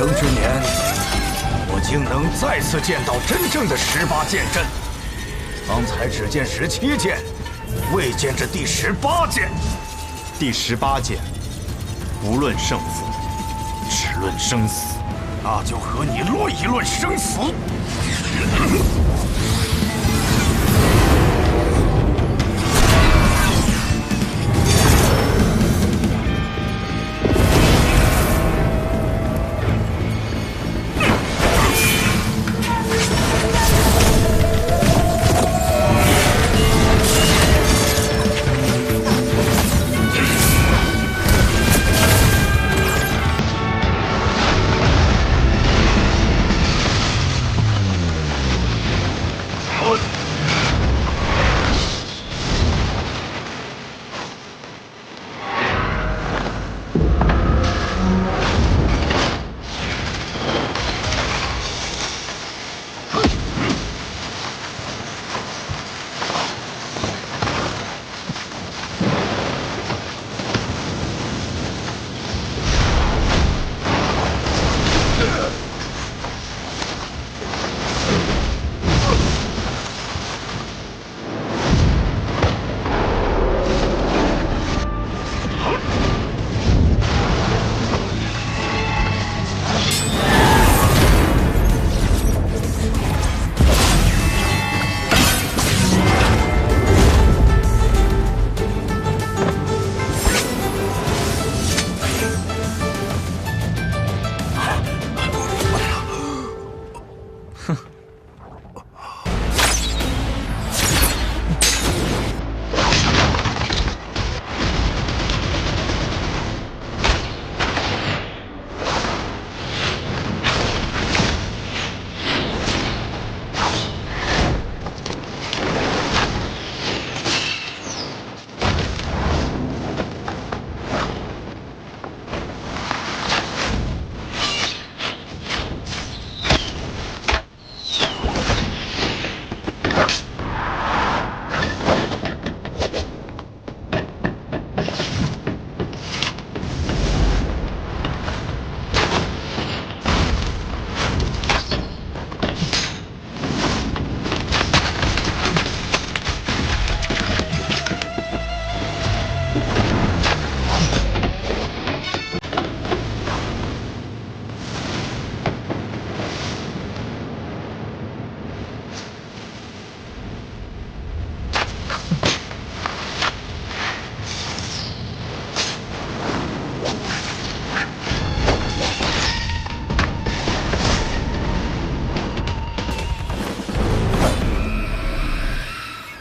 生之年，我竟能再次见到真正的18剑阵。方才只见17剑，未见这第18剑。第18剑，不论胜负，只论生死。那就和你论一论生死。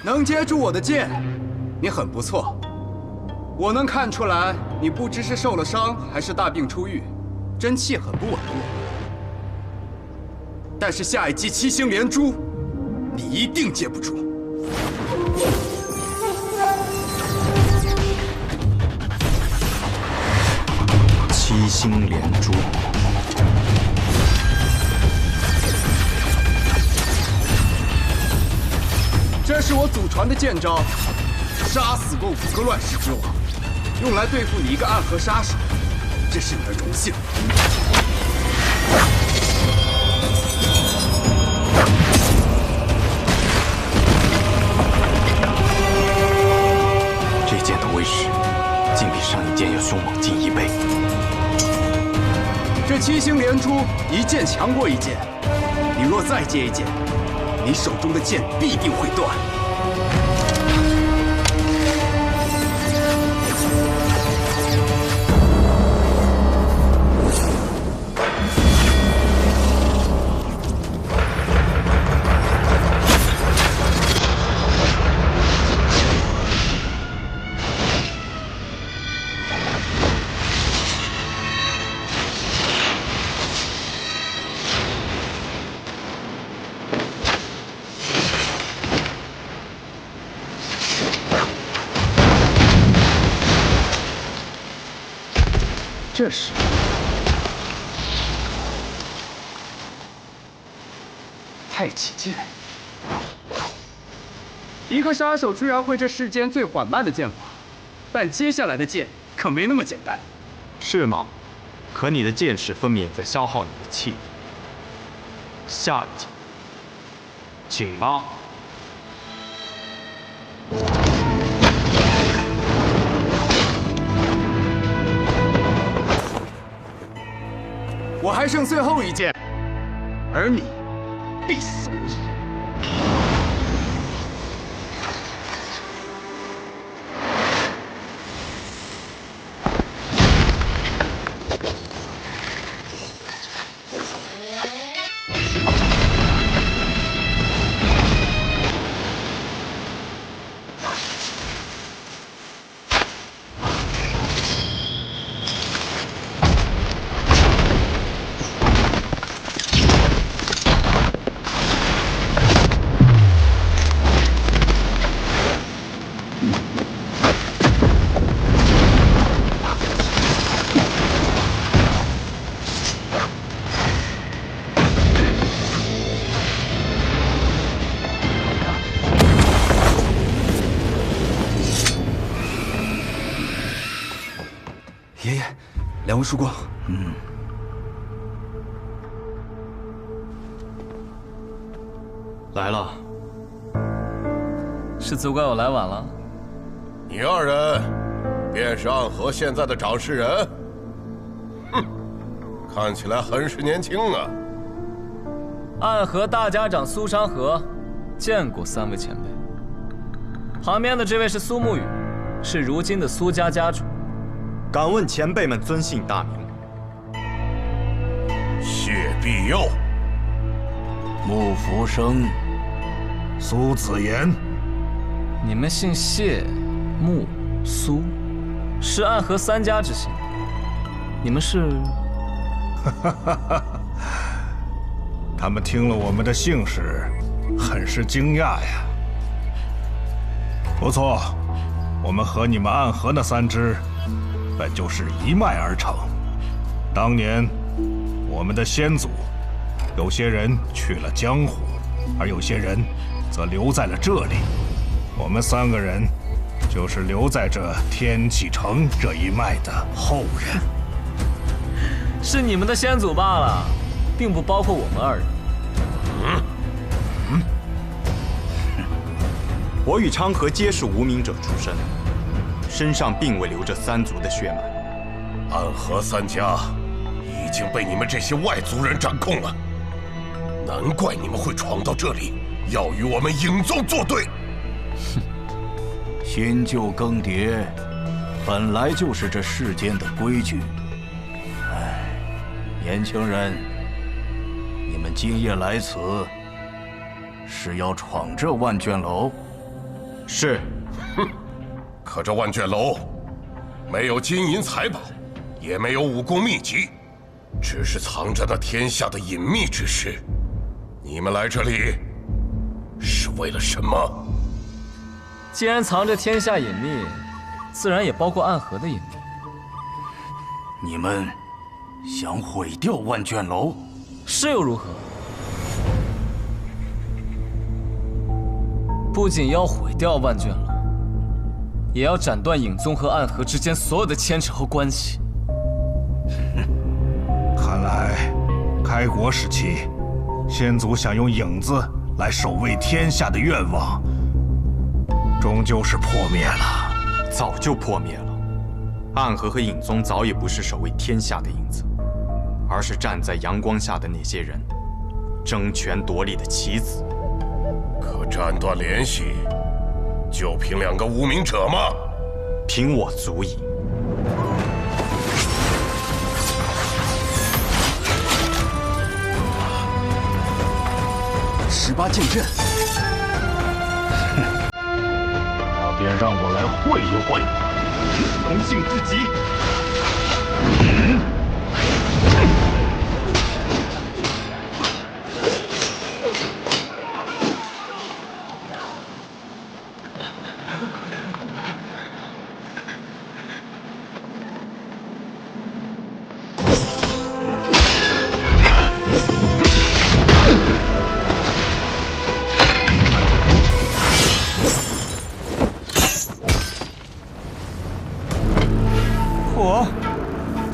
能接住我的剑，你很不错。我能看出来，你不知是受了伤，还是大病初愈，真气很不稳固。但是下一击七星连珠，你一定接不住。七星连珠。 这是我祖传的剑招，杀死过5个乱世之王，用来对付你一个暗河杀手，这是你的荣幸。这剑的威势，竟比上一剑要凶猛近1倍。这七星连珠，一剑强过一剑，你若再接一剑， 你手中的剑必定会断。这是太极剑。一个杀手居然会这世间最缓慢的剑法，但接下来的剑可没那么简单。是吗？可你的剑士分明也在消耗你的气力。下一剑，请吧。我还剩最后一剑，而你必死。爷爷，两位叔公。来了，是责怪我来晚了？你二人便是暗河现在的掌事人？哼，看起来很是年轻啊。暗河大家长苏山河，见过三位前辈。旁边的这位是苏沐雨，是如今的苏家家主。敢问前辈们尊姓大名？谢必佑、穆福生、苏子言。你们姓谢、穆、苏，是暗河三家之姓。你们是？他们听了我们的姓氏，很是惊讶呀。不错，我们和你们暗河那三支，本就是一脉而成。当年，我们的先祖，有些人去了江湖，而有些人则留在了这里。我们三个人，就是留在这天启城这一脉的后人。是你们的先祖罢了，并不包括我们二人。我与昌河皆是无名者出身，身上并未流着三族的血脉。暗河三家已经被你们这些外族人掌控了，难怪你们会闯到这里，要与我们影宗作对。哼，新旧更迭，本来就是这世间的规矩。哎，年轻人，你们今夜来此，是要闯这万卷楼？是。哼，可这万卷楼没有金银财宝，也没有武功秘籍，只是藏着那天下的隐秘之事。你们来这里是为了什么？既然藏着天下隐秘，自然也包括暗河的隐秘。你们想毁掉万卷楼？是又如何？不仅要毁掉万卷楼，也要斩断影宗和暗河之间所有的牵扯和关系。看来，开国时期，先祖想用影子来守卫天下的愿望，终究是破灭了。早就破灭了。暗河和影宗早已不是守卫天下的影子，而是站在阳光下的那些人，争权夺利的棋子。可斩断联系，就凭两个无名者吗？凭我足矣。18剑阵，那便让我来会一会，荣幸之极。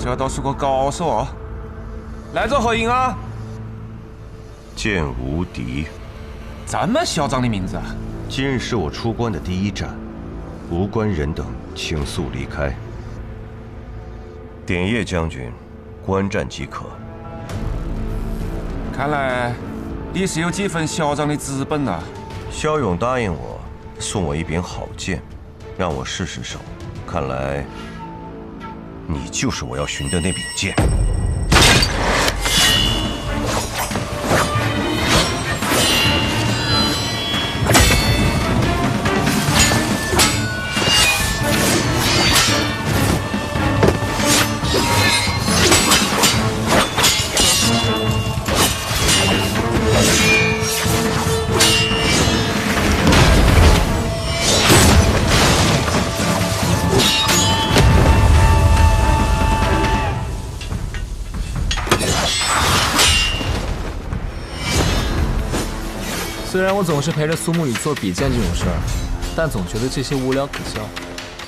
这都是个高手哦！来者何人啊？剑无敌。这么嚣张的名字啊！今日是我出关的第一站，无关人等，请速离开。点叶将军，观战即可。看来你是有几分嚣张的资本啊！骁勇答应我送我一柄好剑，让我试试手。看来你就是我要寻的那柄剑。虽然我总是陪着苏沐雨做比剑这种事儿，但总觉得这些无聊可笑。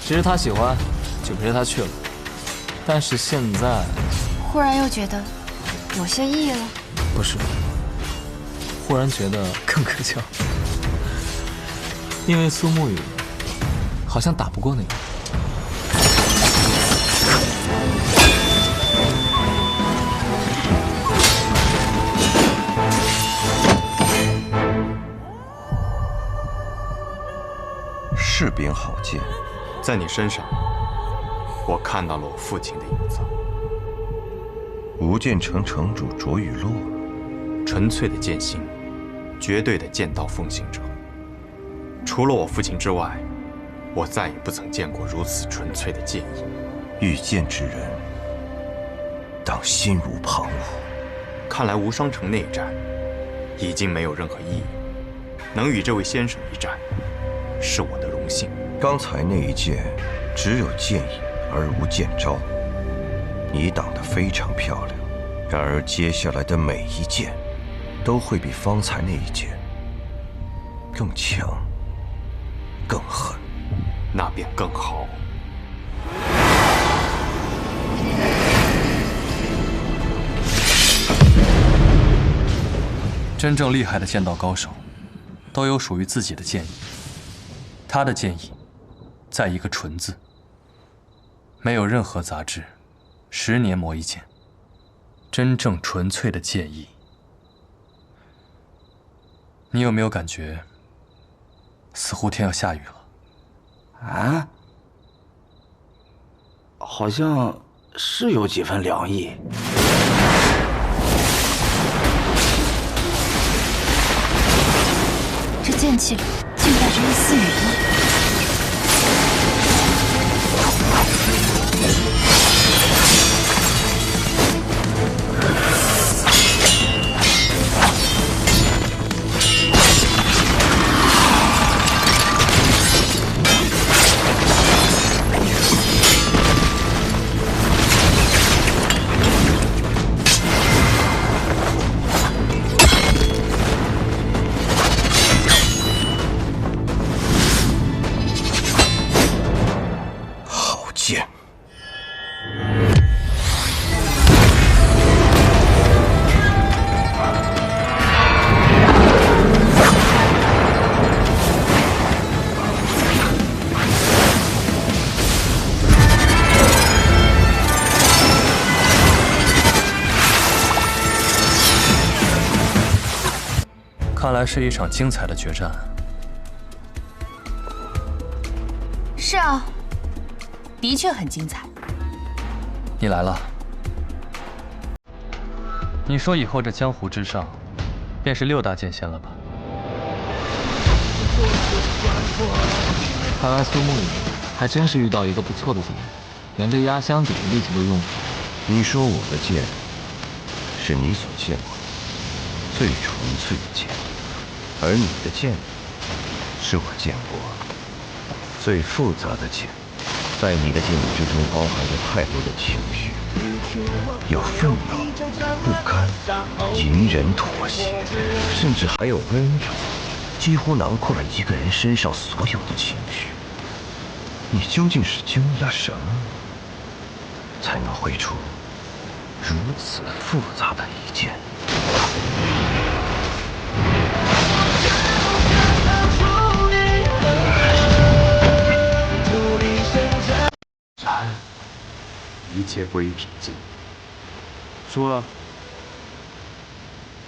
只是他喜欢，就陪着他去了。但是现在，忽然又觉得有些意义了。不是，忽然觉得更可笑，因为苏沐雨好像打不过那个人。是柄好剑，在你身上，我看到了我父亲的影子。无剑城城主卓雨洛，纯粹的剑心，绝对的剑道奉行者。除了我父亲之外，我再也不曾见过如此纯粹的剑意。遇剑之人，当心如旁骛。看来无双城那一战，已经没有任何意义。能与这位先生一战，是我的荣幸。刚才那一剑只有剑影而无剑招，你挡得非常漂亮。然而接下来的每一剑，都会比方才那一剑更强、更狠。那便更好。真正厉害的剑道高手，都有属于自己的剑意。他的剑意，在一个“纯”字，没有任何杂质，10年磨一剑，真正纯粹的剑意。你有没有感觉，似乎天要下雨了？啊？好像是有几分凉意。这剑气里竟带着一丝雨意。看来是一场精彩的决战。是啊，的确很精彩。你来了。你说以后这江湖之上，便是6大剑仙了吧？看来苏沐雨还真是遇到一个不错的敌人，连这压箱底的力气都用上。你说我的剑，是你所见过的最纯粹的剑，而你的剑，是我见过最复杂的剑。在你的剑意之中，包含着太多的情绪，有愤怒、不甘、隐忍、妥协，甚至还有温柔，几乎囊括了一个人身上所有的情绪。你究竟是经历了什么，才能挥出如此复杂的一剑？然，一切归于平静。输了，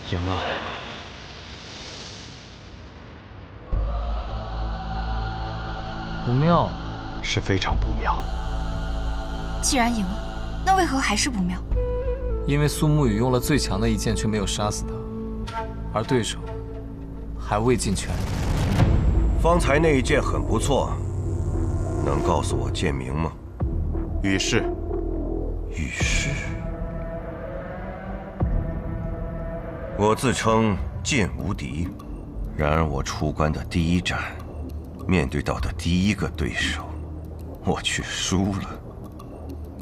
赢了。不妙，是非常不妙。既然赢了，那为何还是不妙？因为苏沐雨用了最强的一剑却没有杀死他，而对手还未尽全力。方才那一剑很不错，能告诉我剑名吗？羽氏。羽氏。我自称剑无敌，然而我出关的第一战，面对到的第一个对手，我却输了。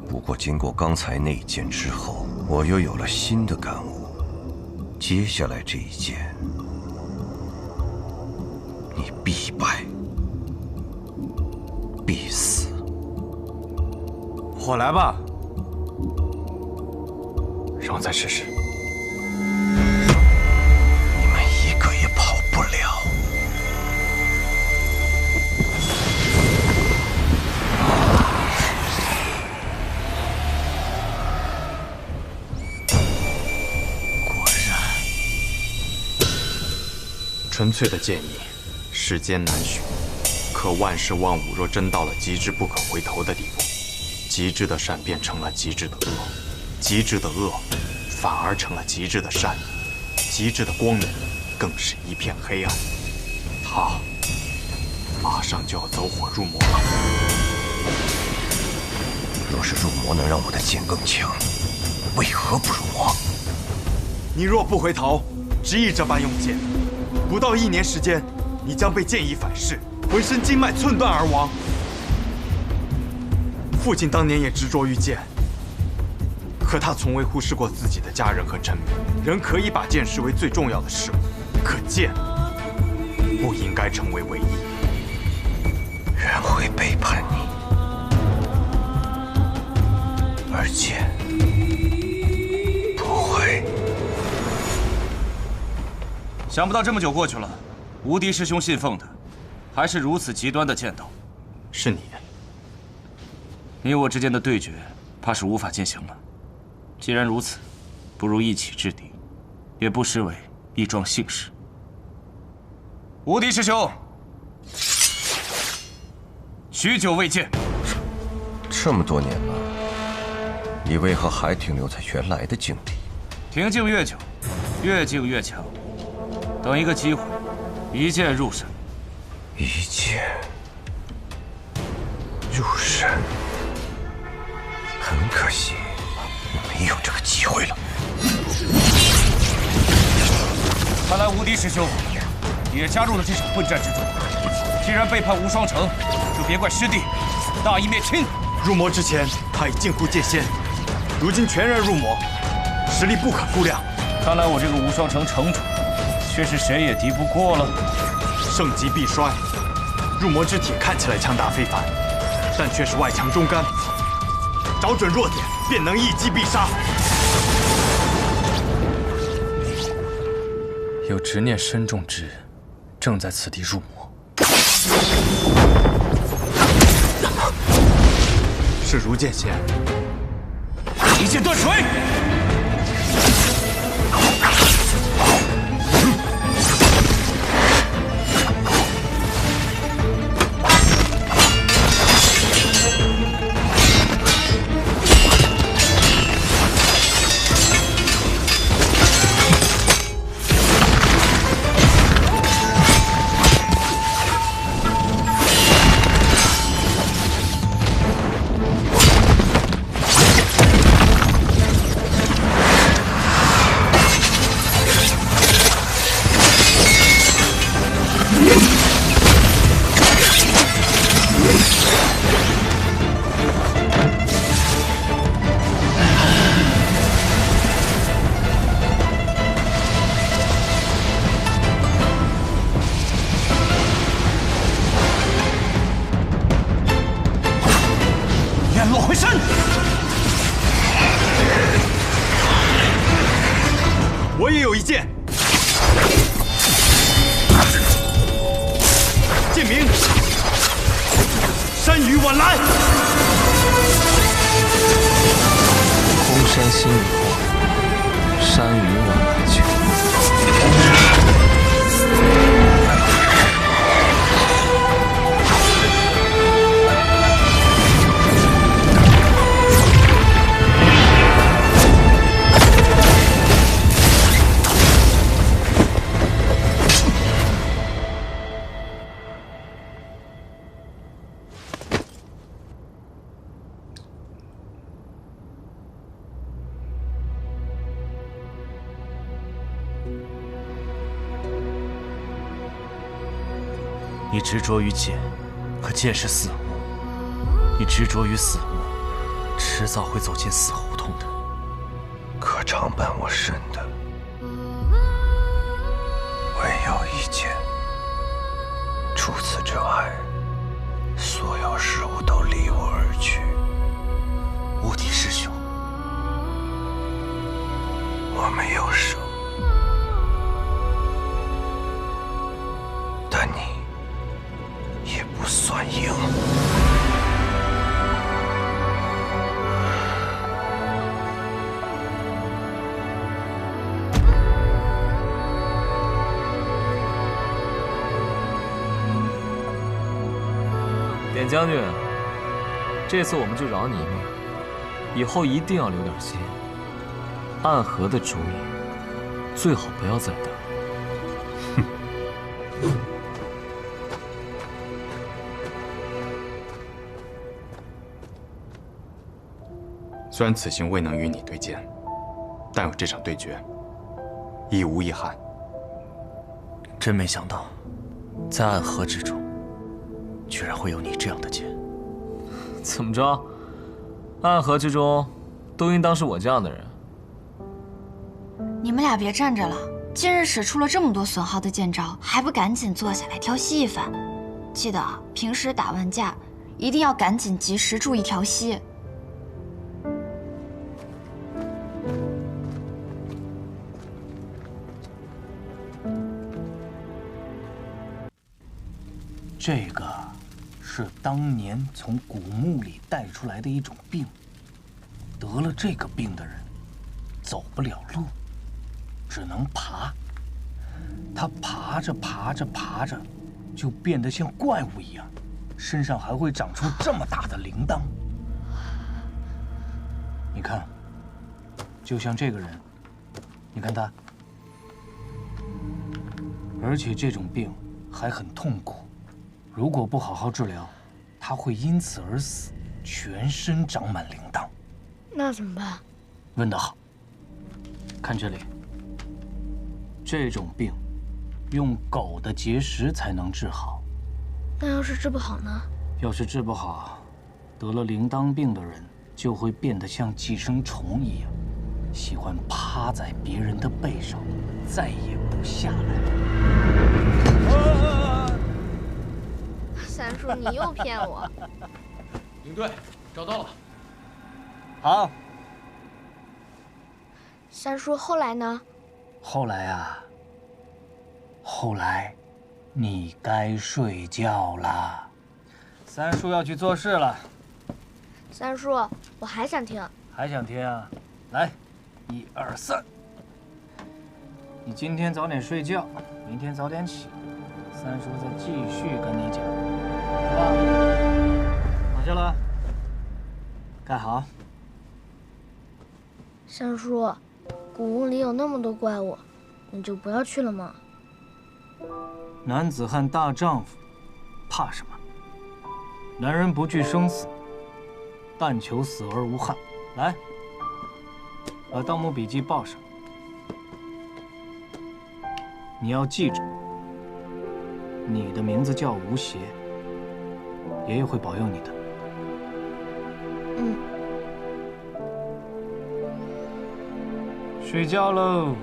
不过经过刚才那一剑之后，我又有了新的感悟。接下来这一剑，你必败，必死。我来吧，让我再试试。你们一个也跑不了。纯粹的剑意，世间难寻。可万事万物若真到了极致不可回头的地步，极致的善变成了极致的恶，极致的恶反而成了极致的善，极致的光明更是一片黑暗。他马上就要走火入魔了。若是入魔能让我的剑更强，为何不入魔？你若不回头，执意这般用剑，不到1年时间，你将被剑意反噬，浑身经脉寸断而亡。父亲当年也执着于剑，可他从未忽视过自己的家人和臣民，仍可以把剑视为最重要的事物。可剑不应该成为唯一。人会背叛你，而剑不会。想不到这么久过去了，无敌师兄信奉的还是如此极端的剑道。是你。你我之间的对决，怕是无法进行了。既然如此，不如一起制敌，也不失为一桩幸事。无敌师兄，许久未见。这么多年了，你为何还停留在原来的境地？停静越久，越静越强。等一个机会，一剑入神。一剑入神，很可惜，没有这个机会了。看来无敌师兄也加入了这场混战之中。既然背叛无双城，就别怪师弟大义灭亲。入魔之前，他已近乎剑仙，如今全然入魔，实力不可估量。看来我这个无双城城主，却是谁也敌不过了。盛极必衰，入魔之体看起来强大非凡，但却是外强中干，找准弱点便能一击必杀。有执念深重之人，正在此地入魔。是如剑仙，一剑断水。我也有一剑。剑名：山雨晚来。空山新雨后，山雨晚来去。你执着于剑，可剑是死物；你执着于死物，迟早会走进死胡同的。可常伴我身的，唯有一剑。除此之外，所有事物都离我而去。无敌师兄，我没有胜，但你也不算赢。典将军，这次我们就饶你一命，以后一定要留点心。暗河的主意，最好不要再打。虽然此行未能与你对剑，但有这场对决，亦无遗憾。真没想到，在暗河之中，居然会有你这样的剑。怎么着？暗河之中，都应当是我这样的人。你们俩别站着了，今日使出了这么多损耗的剑招，还不赶紧坐下来调息一番？记得啊，平时打完架一定要赶紧及时注意调息。这个是当年从古墓里带出来的一种病，得了这个病的人走不了路，只能爬。他爬着爬着爬着，就变得像怪物一样，身上还会长出这么大的铃铛。你看，就像这个人，你看他，而且这种病还很痛苦。如果不好好治疗，他会因此而死，全身长满铃铛。那怎么办？问得好。看这里，这种病用狗的结石才能治好。那要是治不好呢？要是治不好，得了铃铛病的人就会变得像寄生虫一样，喜欢趴在别人的背上，再也不下来。三叔，你又骗我！领队，找到了。好。三叔，后来呢？后来啊，后来，你该睡觉啦。三叔要去做事了。三叔，我还想听。还想听啊？来，1、2、3。你今天早点睡觉，明天早点起。三叔再继续跟你讲，好吧？躺下了，盖好。三叔，古墓里有那么多怪物，你就不要去了吗？男子汉大丈夫，怕什么？男人不惧生死，但求死而无憾。来，把《盗墓笔记》报上。你要记着，你的名字叫吴邪，爷爷会保佑你的。嗯。睡觉喽。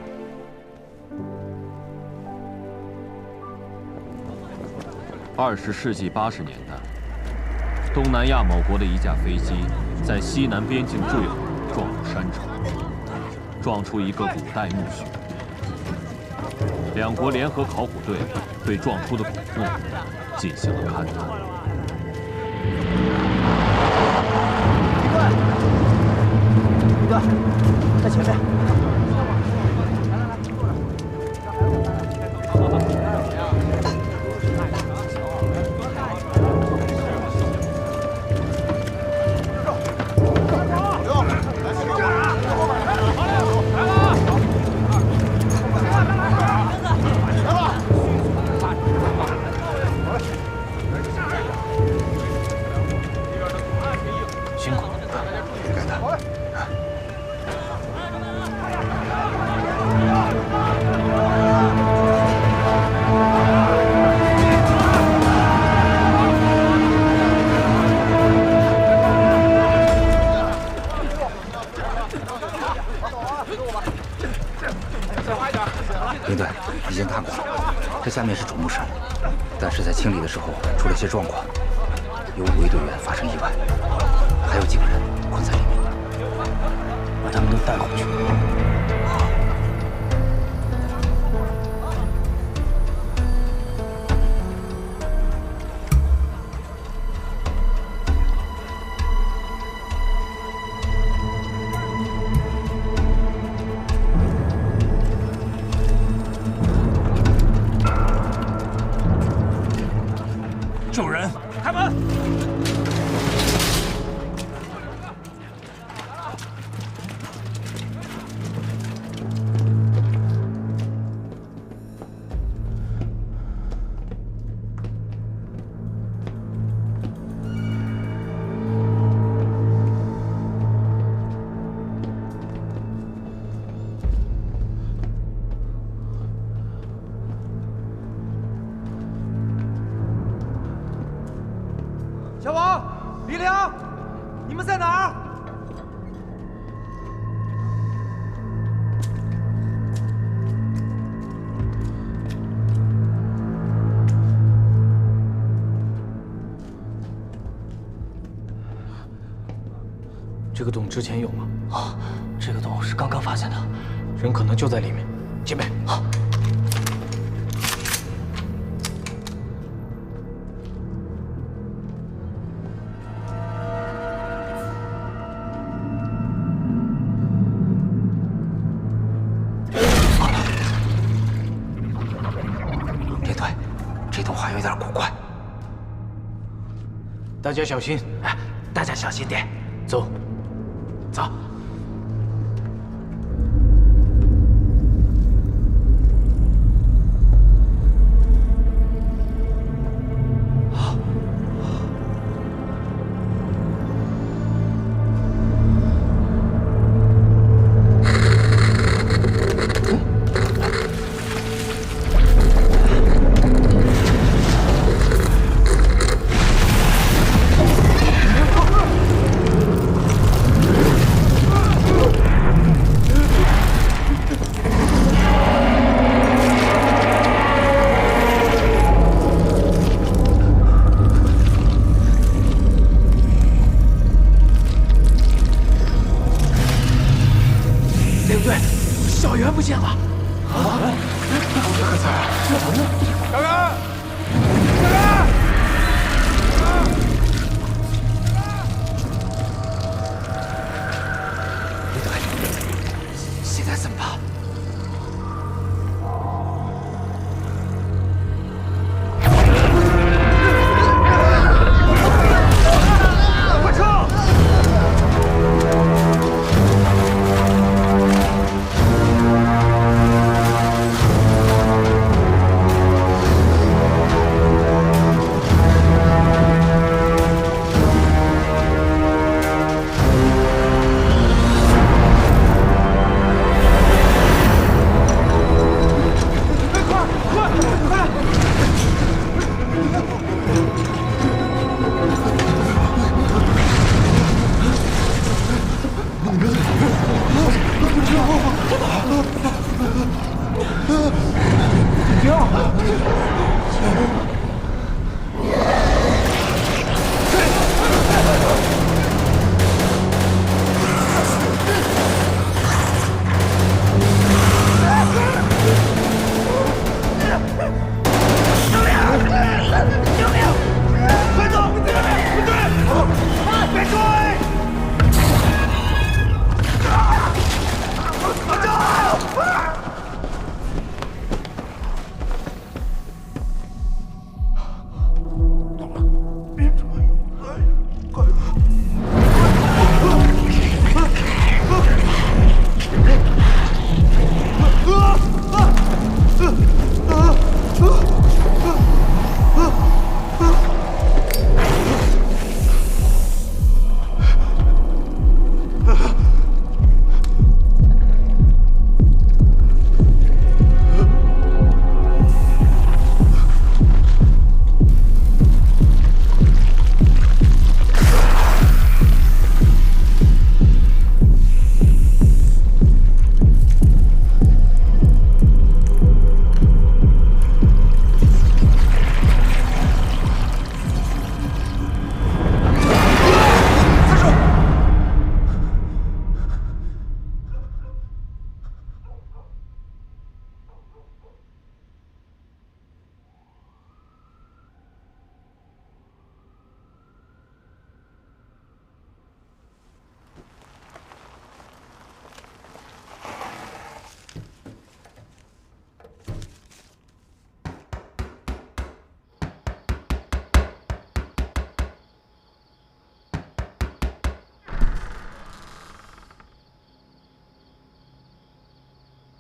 20世纪80年代，东南亚某国的一架飞机在西南边境坠毁，撞入山城，撞出一个古代墓穴。两国联合考古队对撞出的古墓进行了勘探。一队，在前面。 领队已经看过了，这下面是主墓室，但是在清理的时候出了些状况，有5位队员发生意外，还有几个人困在里面，把他们都带回去。救人！开门！小王、李良，你们在哪儿？这个洞之前有吗？啊，这个洞是刚刚发现的，人可能就在里面。前辈，好。 有点古怪，大家小心！哎，大家小心点，走，走。小圆不见了！啊！何在？刚刚，刚刚！李队，现在怎么办？快撤！ 快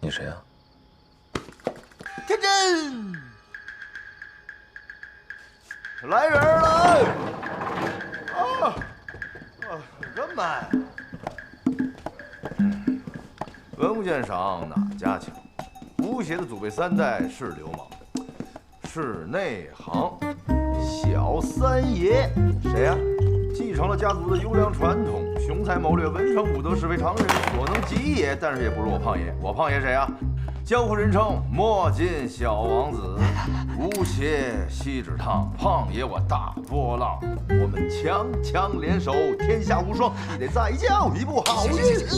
你谁啊？天真，来人了！人们，文物鉴赏哪家强？吴邪的祖辈3代是流氓，是内行。小三爷谁呀？继承了家族的优良传统，雄才谋略，文成武德，是非常人，所能及也。但是也不是我胖爷，我胖爷谁呀？江湖人称墨镜小王子，吴邪锡纸烫，胖爷我大波浪，我们强强联手，天下无双。你得再叫一步好运。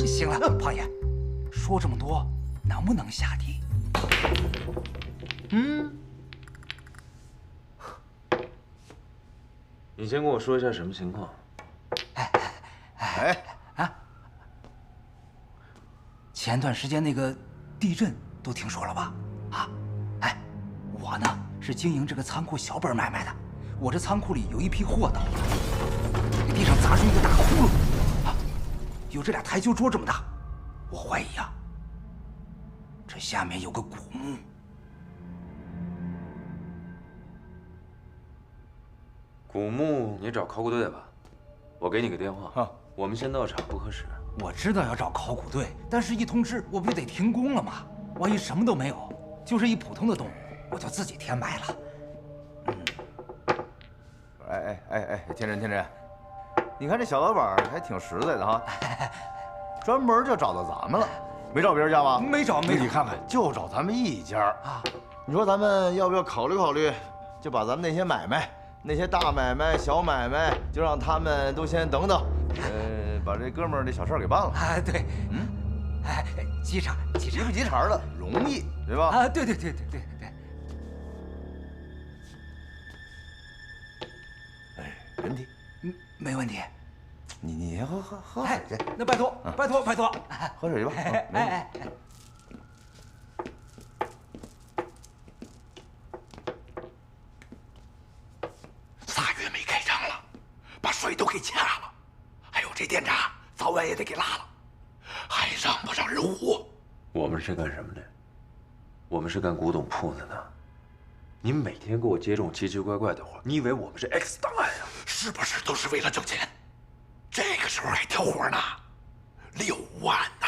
行了，胖爷，说这么多，能不能下地？你先跟我说一下什么情况？前段时间那个地震都听说了吧？我呢是经营这个仓库小本买卖的，我这仓库里有一批货倒了，地上砸出一个大窟窿，有这俩台球桌这么大，我怀疑啊，这下面有个古墓。古墓，你找考古队吧，我给你个电话。我们先到场，不合适。我知道要找考古队，但是一通知我不就得停工了吗？万一什么都没有，就是一普通的洞，我就自己填埋了。天真，你看这小老板还挺实在的哈，专门就找到咱们了，没找别人家吧？没找。你看看，就找咱们一家啊。你说咱们要不要考虑，就把咱们那些买卖，那些大买卖、小买卖，就让他们都先等等，把这哥们儿这小事儿给办了。对，急茬不急茬的，容易，对吧？对。问题？没问题。你喝水去。那拜托。喝水去吧。3月没开张了，把水都给掐了，还有这电闸早晚也得给拉了，还让不让人活？我们是干什么的？我们是干古董铺子的。你每天给我接这种奇奇怪怪的活，你以为我们是 X 档案啊？是不是都是为了挣钱？这个时候还挑活呢？6万呐！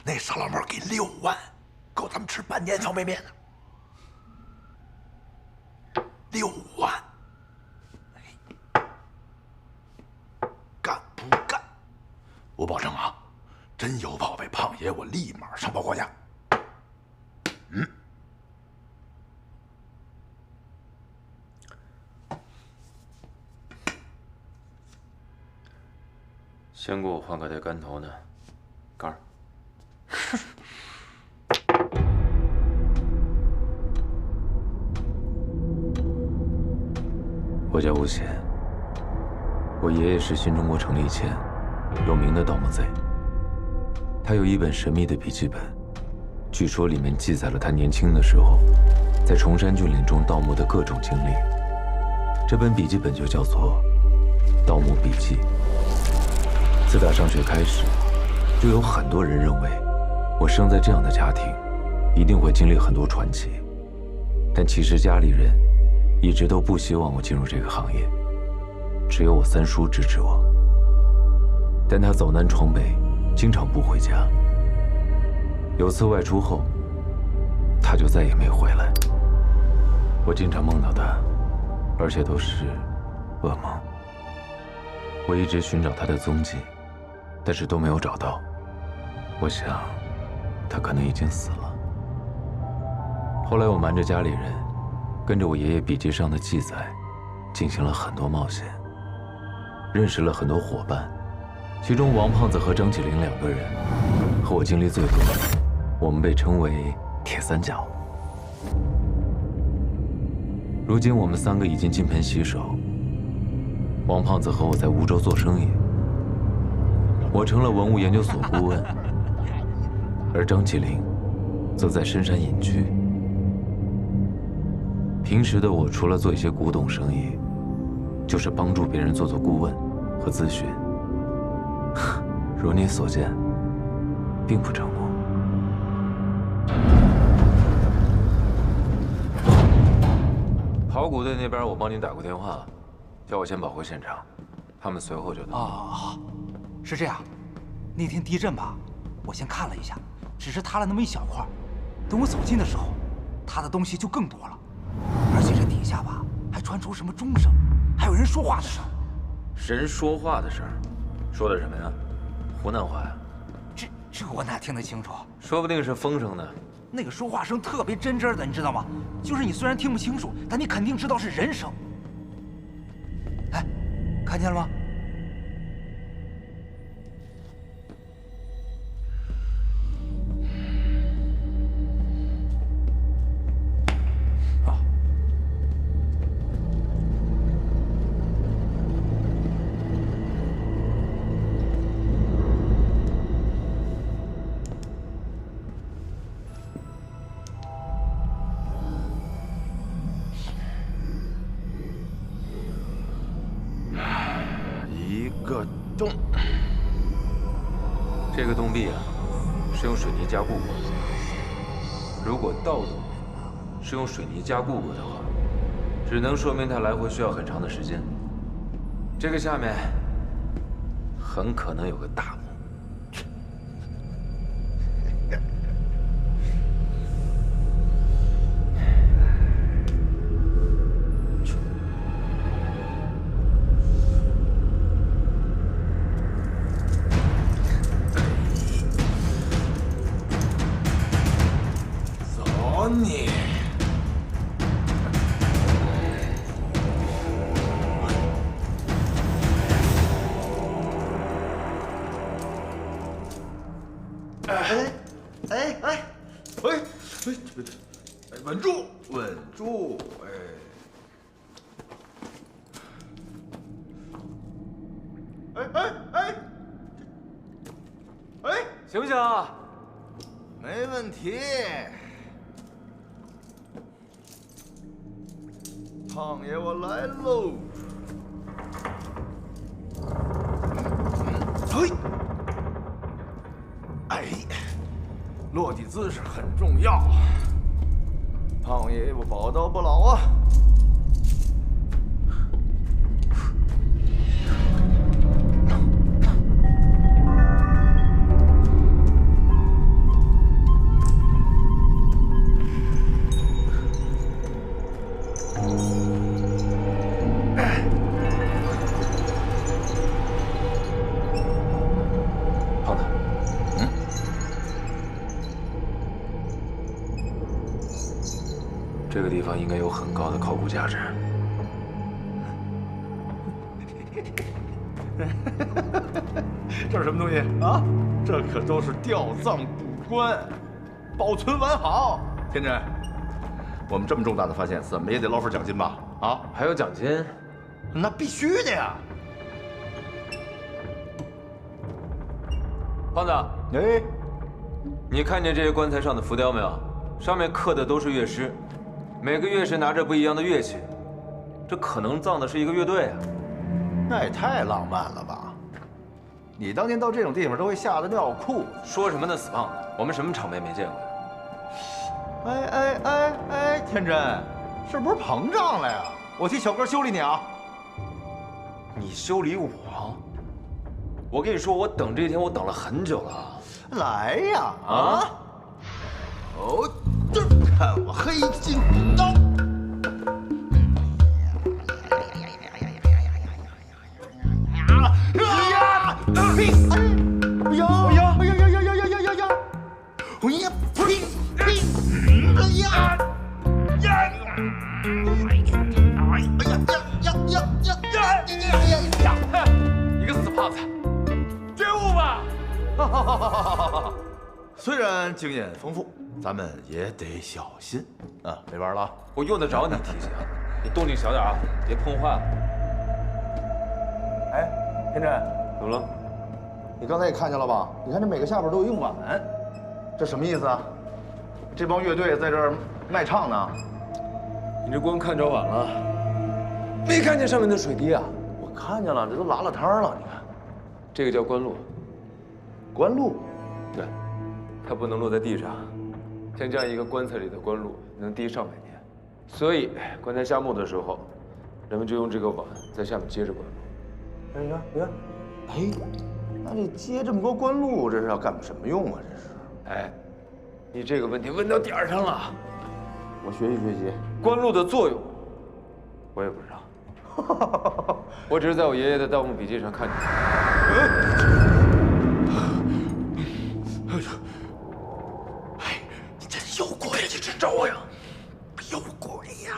那傻老妹给6万，够咱们吃半年方便面的。6万，干不干？我保证啊，真有宝贝胖爷，我立马上报国家。先给我换个带杆头的杆儿。我叫吴邪，我爷爷是新中国成立前有名的盗墓贼。他有一本神秘的笔记本，据说里面记载了他年轻的时候在崇山峻岭中盗墓的各种经历。这本笔记本就叫做《盗墓笔记》。自打上学开始，就有很多人认为我生在这样的家庭，一定会经历很多传奇。但其实家里人一直都不希望我进入这个行业，只有我三叔支持我。但他走南闯北，经常不回家。有次外出后，他就再也没回来。我经常梦到他，而且都是噩梦。我一直寻找他的踪迹，但是都没有找到。我想，他可能已经死了。后来我瞒着家里人，跟着我爷爷笔记上的记载，进行了很多冒险，认识了很多伙伴，其中王胖子和张起灵2个人和我经历最多，我们被称为铁三角。如今我们3个已经金盆洗手，王胖子和我在梧州做生意，我成了文物研究所顾问，而张起灵则在深山隐居。平时的我除了做一些古董生意，就是帮助别人做顾问和咨询。如你所见，并不成功。考古队那边我帮您打过电话，叫我先保护现场，他们随后就到。好，是这样。那天地震吧，我先看了一下，只是塌了那么一小块。等我走近的时候，塌的东西就更多了，而且这底下吧还传出什么钟声，还有人说话的声。人说话的声，说的什么呀？湖南话呀？这我哪听得清楚？说不定是风声呢。那个说话声特别真真的，你知道吗？就是你虽然听不清楚，但你肯定知道是人声。哎，看见了吗？洞，这个洞壁啊，是用水泥加固过的。如果盗洞是用水泥加固过的话，只能说明它来回需要很长的时间。这个下面很可能有个大墓。 你，稳住，稳住，行不行啊？没问题。 胖爷，我来喽！嘿，落地姿势很重要。胖爷，我宝刀不老啊！这个地方应该有很高的考古价值。这是什么东西啊？这可都是吊葬古棺，保存完好。天真，我们这么重大的发现，怎么也得捞份奖金吧？啊，还有奖金？那必须的呀！胖子，你看见这些棺材上的浮雕没有？上面刻的都是乐师。 每个乐师拿着不一样的乐器，这可能葬的是一个乐队啊！那也太浪漫了吧！你当年到这种地方都会吓得尿裤。说什么呢，死胖子！我们什么场面没见过呀？天真，是不是膨胀了呀？我替小哥修理你啊！你修理我？我跟你说，我等这一天我等了很久了。来呀！哦。 看我黑金刀！你个死胖子，觉悟吧！虽然经验丰富。 咱们也得小心啊！没玩了，我用得着你提醒？你动静小点啊，别碰坏了。天真，怎么了？你刚才也看见了吧？你看这每个下边都有一碗，这什么意思啊？这帮乐队在这儿卖唱呢。你这光看着碗了，没看见上面的水滴啊？我看见了，这都拉了汤了。你看，这个叫棺木。棺木？对，它不能落在地上。 像这样一个棺材里的棺木，能滴上百年。所以棺材下墓的时候，人们就用这个碗在下面接着棺木。哎，你看，你看，哎，那这接这么多棺路，这是要干什么用啊？这是？哎，你这个问题问到点儿上了。我学习学习。棺路的作用，我也不知道。我只是在我爷爷的《盗墓笔记》上看见。哎，你真有鬼呀！你真招呀！有鬼呀！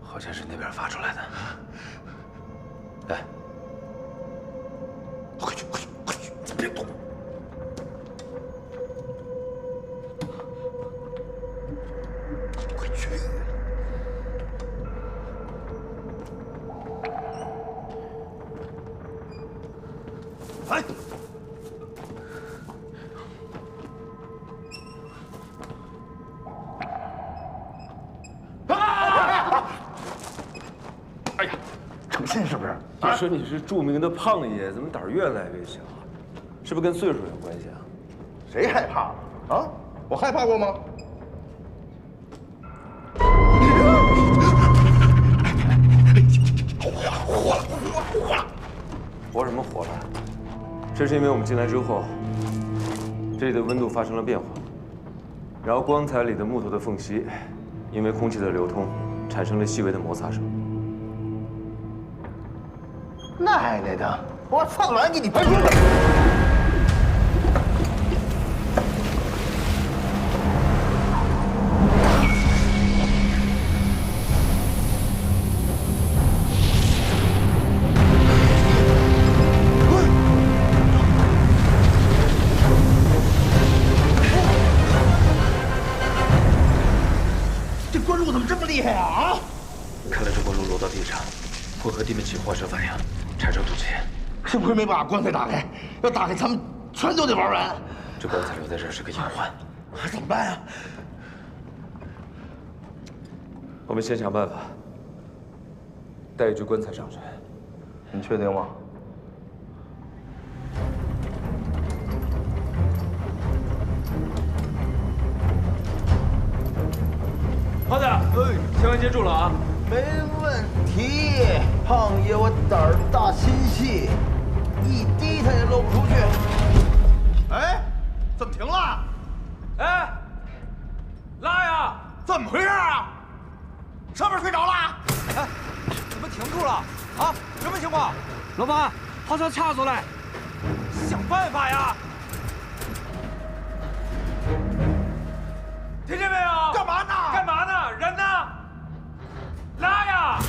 好像是那边发出来的。哎，快去，快去，快去！你别动！快去！哎！哎呀，诚信是不是？你说你是著名的胖爷，怎么胆儿越来越小？是不是跟岁数有关系啊？谁害怕了？啊？我害怕过吗？火了！火什么火了？这是因为我们进来之后，这里的温度发生了变化，然后棺材里的木头的缝隙，因为空气的流通，产生了细微的摩擦声。奶奶的！我饭碗给你搬出来！这棺路怎么这么厉害啊？啊！看来这棺路落到地上，会和地面起化学反应，产生毒气。幸亏没把棺材打开，要打开咱们全都得玩完。这棺材留在这儿是个隐患，怎么办呀？我们先想办法带一具棺材上去。你确定吗？胖子，千万接住了啊！没问题，胖爷我胆儿大心细，一滴他也漏不出去。哎，怎么停了？哎，拉呀！怎么回事啊？上面睡着了？哎，怎么停住了？啊，什么情况？老板，好像卡住了，想办法呀！听见没有？干嘛呢？干嘛呢？人呢？拉呀！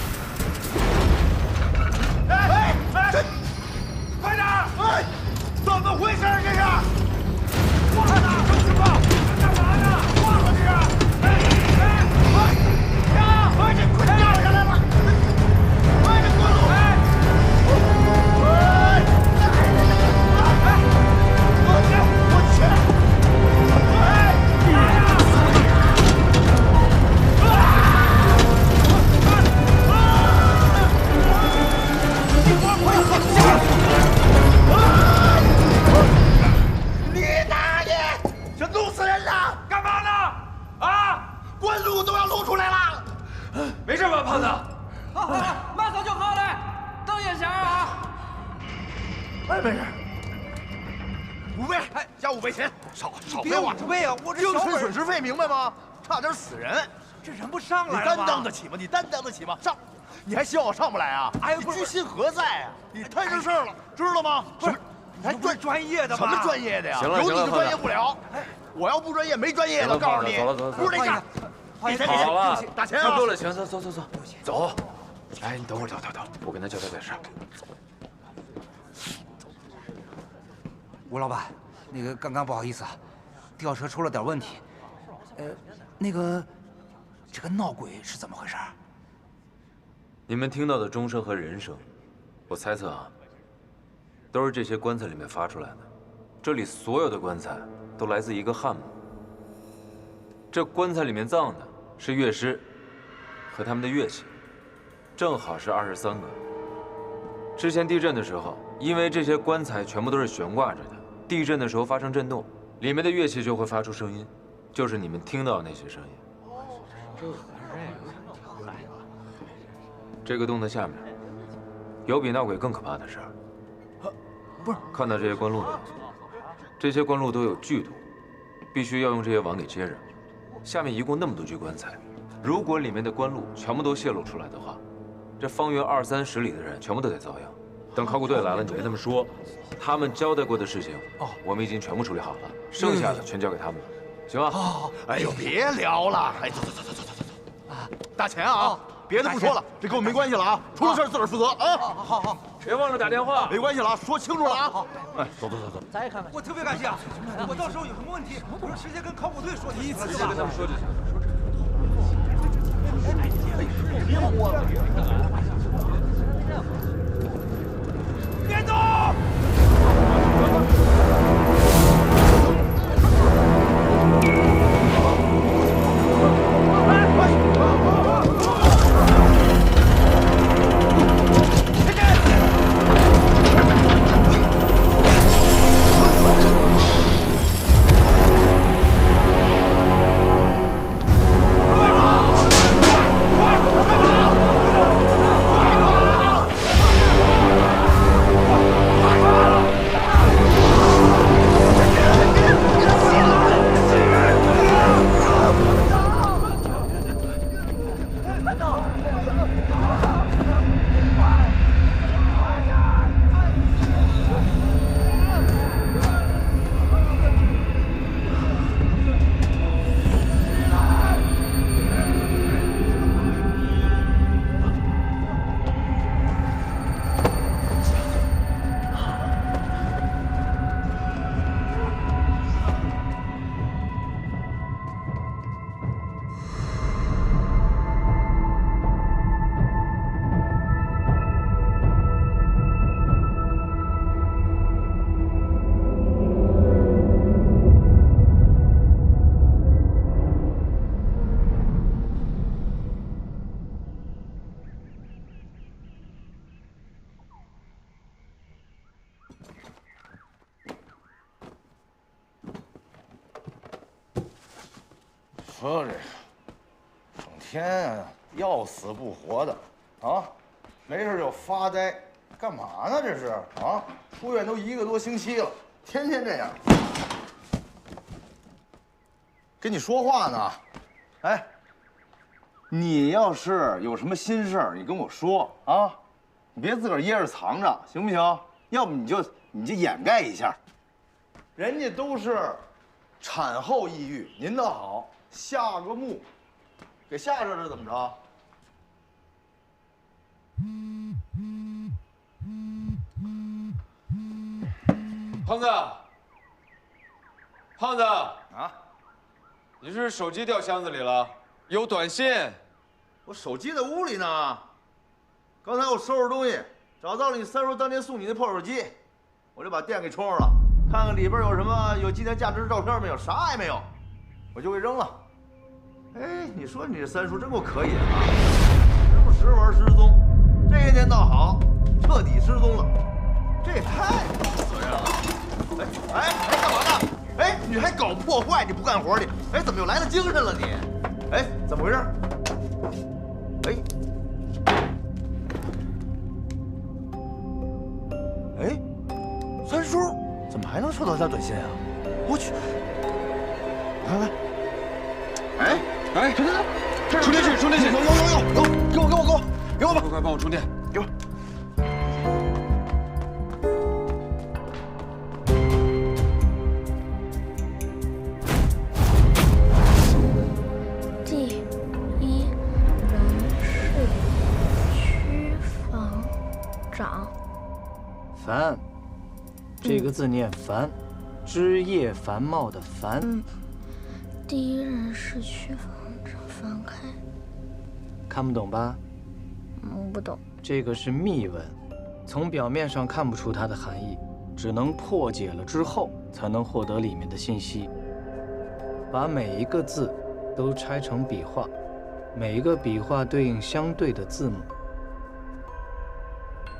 哎，这快点！哎，怎么回事这是？忘了，什么情况？干嘛呢？忘了这是？这快掉下来了！哎，这棺路！哎，我去！哎，你大爷！这弄死人了！干嘛呢？啊！棺路都要露出来了！没事吧，胖子？马上就好了，等一下啊！哎，没事。5倍，哎，加5倍钱，少别5倍啊！我这精神损失费，明白吗？差点死人，这人不上来你担当得起吗？你担当得起吗？上，你还希望我上不来啊？哎，你居心何在啊？你摊上事儿了，知道吗？不是，你还专业的吗？什么专业的呀？行了，有你就专业不了。哎，我要不专业，没专业的，告诉你。走了，不是那个。好了，打钱啊！差不多了，行，走。哎，你等会儿，等，我跟他交代点事儿。吴老板，那个刚刚不好意思啊，吊车出了点问题。那个，这个闹鬼是怎么回事？你们听到的钟声和人声，我猜测啊，都是这些棺材里面发出来的。这里所有的棺材都来自一个汉墓。这棺材里面葬的是乐师和他们的乐器，正好是23个。之前地震的时候，因为这些棺材全部都是悬挂着的，地震的时候发生震动，里面的乐器就会发出声音，就是你们听到的那些声音。这个洞的下面有比闹鬼更可怕的事儿。不是，看到这些官路没有？这些官路都有剧毒，必须要用这些网给接着。下面一共那么多具棺材，如果里面的官路全部都泄露出来的话，这方圆20-30里的人全部都得遭殃。等考古队来了，你跟他们说，他们交代过的事情，我们已经全部处理好了，剩下的全交给他们了，行吧？好。哎呦，别聊了，哎，走。大钱啊，别的不说了，这跟我没关系了啊，出了事自个儿负责啊。好，别忘了打电话。没关系了啊，说清楚了啊。好，哎，走。咱也看看。我特别感谢啊，我到时候有什么问题，我就直接跟考古队说，第一次直接跟他们说就行。别摸了。别动！说这个，整天要死不活的，啊，没事就发呆，干嘛呢？这是啊，出院都1个多星期了，天天这样。跟你说话呢，哎，你要是有什么心事儿，你跟我说啊，你别自个儿掖着藏着，行不行？要不你就掩盖一下。人家都是产后抑郁，您倒好。下个墓，给吓着了怎么着？胖子啊，你是手机掉箱子里了？有短信。我手机在屋里呢。刚才我收拾东西，找到了你三叔当年送你那破手机，我就把电给充上了，看看里边有什么有纪念价值的照片没有，啥也没有，我就给扔了。哎，你说你这三叔真够可以的啊！时不时玩失踪，这些年倒好，彻底失踪了，这也太死人了！哎，干嘛呢？哎，你还搞破坏，你不干活去？哎，怎么又来了精神了你？哎，怎么回事？哎，三叔怎么还能收到他短信啊？我去，我看看。哎，充电器，有，给我吧，快帮我充电，给我。第一人事区房长。繁，这个字念繁，枝叶繁茂的繁。第一人事区房长翻开，看不懂吧？不懂。这个是密文，从表面上看不出它的含义，只能破解了之后才能获得里面的信息。把每一个字都拆成笔画，每一个笔画对应相对的字母。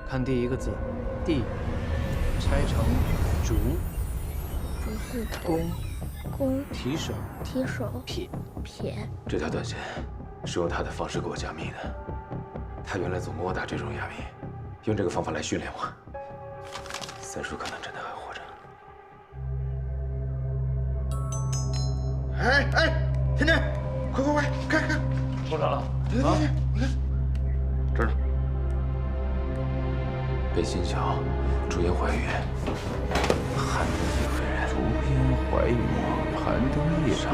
看第一个字，地，拆成竹，竹字头。弓，弓、提手、提手、撇。这条短信是用他的方式给我加密的。他原来总跟我打这种哑谜，用这个方法来训练我。三叔可能真的还活着。哎哎，甜甜，快，看，多少了？你看，这儿呢。北新桥，朱颜怀玉，韩德义为人。朱颜怀玉，韩德义为人。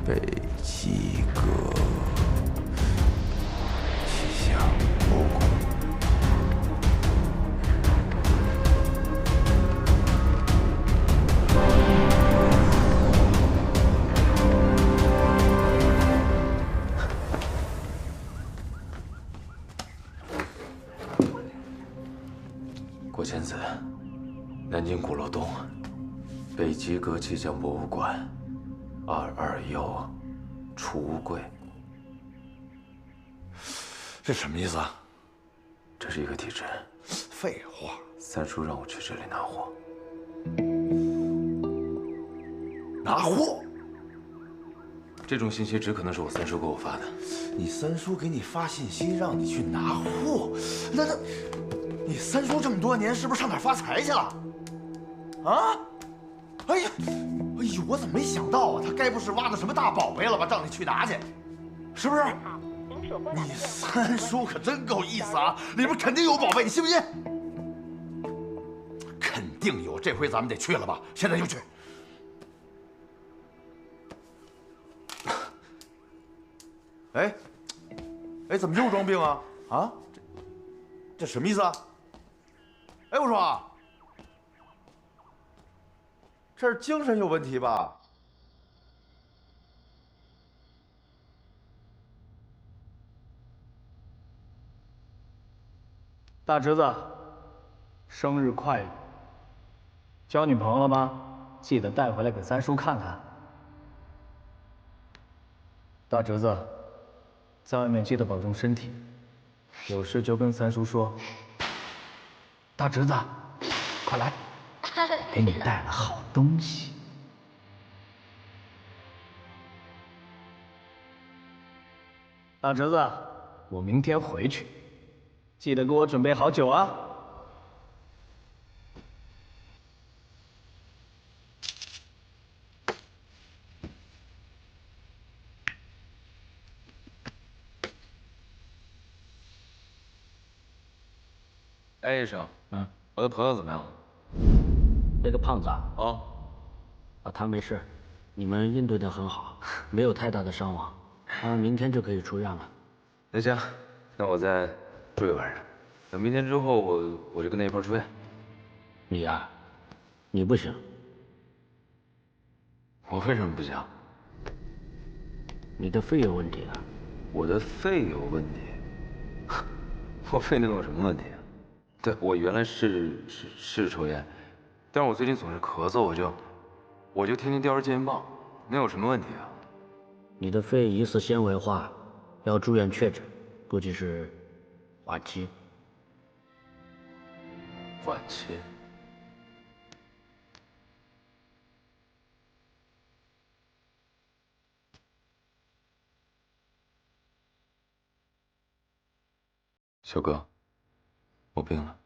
北极阁，气象木工。郭千子，南京鼓楼东，北极阁气象博物馆，221储物柜。这什么意思啊？这是一个地址。废话，三叔让我去这里拿货。拿货？这种信息只可能是我三叔给我发的。你三叔给你发信息让你去拿货，那你三叔这么多年是不是上哪儿发财去了？啊？哎呀，我怎么没想到啊？他该不是挖到什么大宝贝了吧？让你去拿去，是不是？你三叔可真够意思啊！里边肯定有宝贝，你信不信？肯定有，这回咱们得去了吧？现在就去。哎，怎么又装病啊？啊？这什么意思啊？哎，我说，这是精神有问题吧？大侄子，生日快乐！交女朋友了吗？记得带回来给三叔看看。大侄子，在外面记得保重身体，有事就跟三叔说。大侄子，快来，给你带了好东西。大侄子，我明天回去，记得给我准备好酒啊。哎，医生，我的朋友怎么样？那个胖子啊？他没事，你们应对得很好，没有太大的伤亡，他明天就可以出院了。那行，那我再住一晚上，等明天之后我就跟他一块出院。你呀，你不行。我为什么不行？你的肺有问题啊。我的肺有问题？我肺能有什么问题啊？对，我原来是抽烟，但是我最近总是咳嗽，我就天天叼着健身棒，能有什么问题啊？你的肺疑似纤维化，要住院确诊，估计是晚期。晚期？小哥，我病了。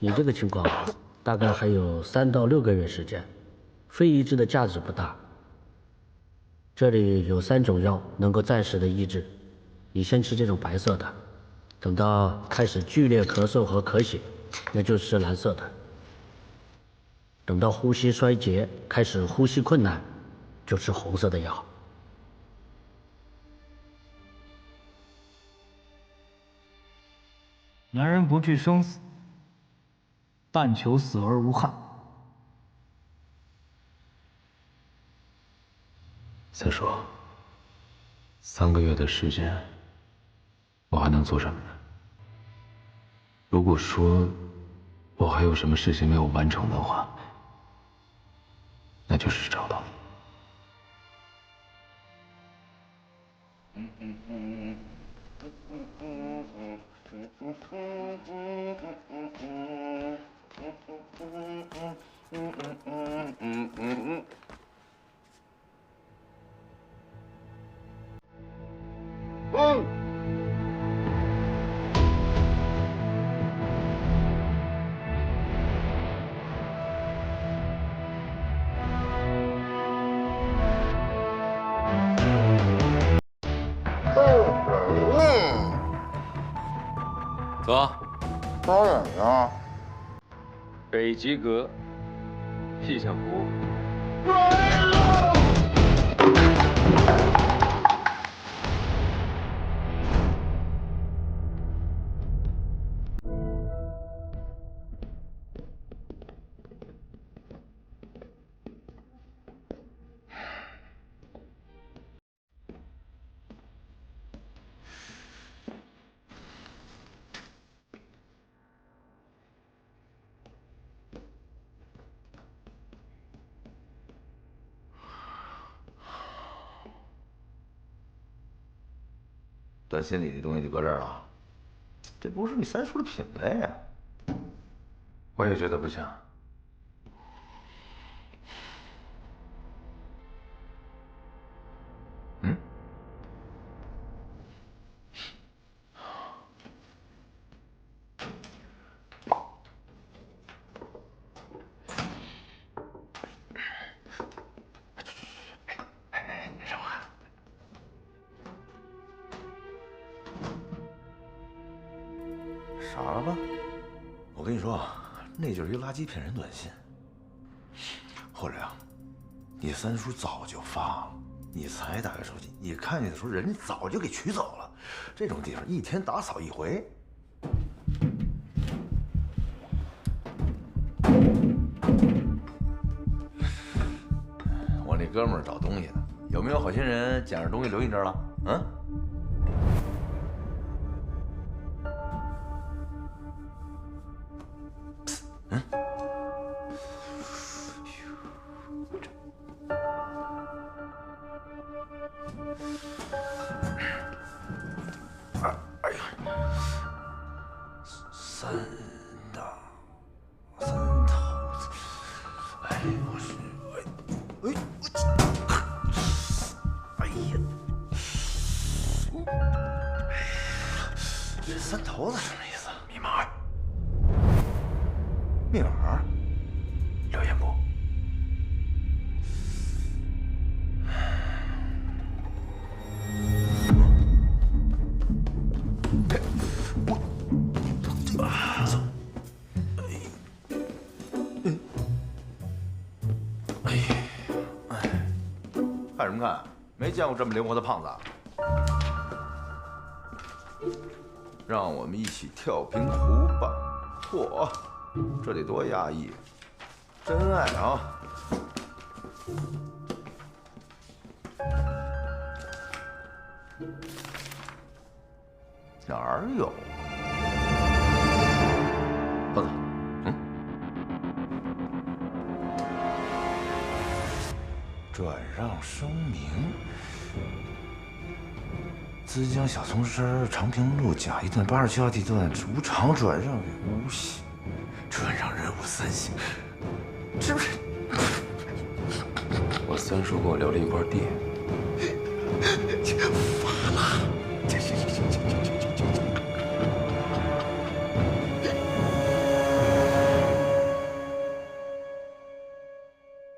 你这个情况大概还有3到6个月时间，肺移植的价值不大。这里有3种药能够暂时的医治，你先吃这种白色的，等到开始剧烈咳嗽和咳血，那就吃蓝色的。等到呼吸衰竭，开始呼吸困难，就吃红色的药。男人不惧生死，但求死而无憾。三叔，3个月的时间，我还能做什么呢？如果说我还有什么事情没有完成的话，那就是找到。走。导演呢？北极阁，气象服。断心里的东西就搁这儿了，这不是你三叔的品味啊！我也觉得不像。傻了吧？我跟你说，那就是一垃圾骗人短信。或者呀，你三叔早就发了，你才打开手机，你看见的时候，人家早就给取走了。这种地方一天打扫一回。我那哥们儿找东西呢，有没有好心人捡着东西留你这儿了？嗯？哎呀，三头子，哎，我是哎呀，这三头子什么意思？密码？密码？留言簿。看什么看？没见过这么灵活的胖子啊！让我们一起跳平湖吧！嚯，这得多压抑！真爱啊！哪儿有？包子，转让声明：资江小松山长平路甲一段87号地段无偿转让给无锡，转让人物3姓，是不是？我三叔给我留了一块地，发了。